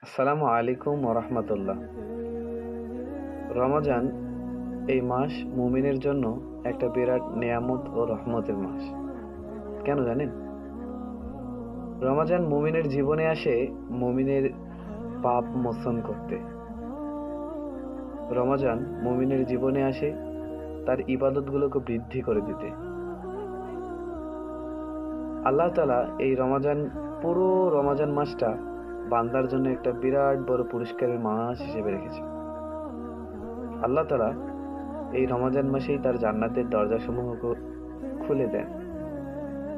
আসসালামু আলাইকুম ওরহমতুল্লাহ। রমজান এই মাস মুমিনের জন্য একটা বিরাট নেয়ামত ও রহমতের মাস। কেন জানেন? রমজান মুমিনের জীবনে আসে মুমিনের পাপ মোচন করতে। রমজান মুমিনের জীবনে আসে তার ইবাদতগুলোকে বৃদ্ধি করে দিতে। আল্লাহ তাআলা এই পুরো রমজান মাসটা বান্দার জন্য একটা বিরাট বড় পুরস্কারের মাস হিসেবে রেখেছে। আল্লাহ তাআলা এই রমজান মাসেই তার জান্নাতের দরজাসমূহ খুলে দেন।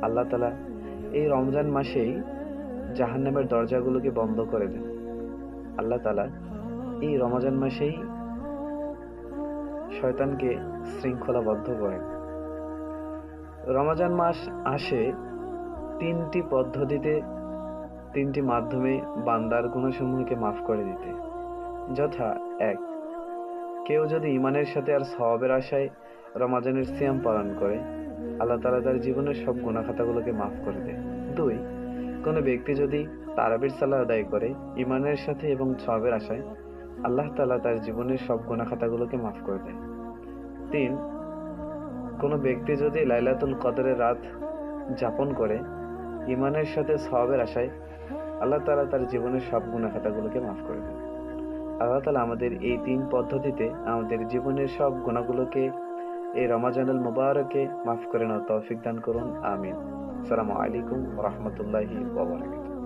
আল্লাহ তাআলা এই রমজান মাসেই জাহান্নামের দরজাগুলোকে বন্ধ করে দেন। আল্লাহ তাআলা এই রমজান মাসেই শয়তানকে শৃঙ্খলাবদ্ধ করেন। রমজান মাস আসে তিনটি পদ্ধতিতে, তিনটি মাধ্যমে বান্দার গুনাহসমূহকে মাফ করে দিতে। যথা: ১. কেউ যদি ঈমানের সাথে আর সওয়াবের আশায় রমজানের সিয়াম পালন করে, আল্লাহ তাআলা তার জীবনের সব গুনাহ খাতাগুলোকে মাফ করে দেয়। ২. কোনো ব্যক্তি যদি তারাবির সালাত আদায় করে ঈমানের সাথে এবং সওয়াবের আশায়, আল্লাহ তাআলা তার জীবনের সব গুনাহ খাতাগুলোকে মাফ করে দেয়। ৩. কোনো ব্যক্তি যদি লাইলাতুল কদরের রাত যাপন করে ঈমানের সাথে সওয়াবের আশায়, আল্লাহ তাআলা তার জীবনের সব গুনাহ খাতাগুলোকে মাফ করে দেন। আল্লাহ তাআলা আমাদের এই ৩ পদ্ধতিতে আমাদের জীবনের সব গুনাহগুলোকে এই রমজানুল মুবারকে মাফ করে নেওয়ার তৌফিক দান করুন। আমিন। আসসালামু আলাইকুম ওয়া রাহমাতুল্লাহি ওয়া বারাকাতুহু।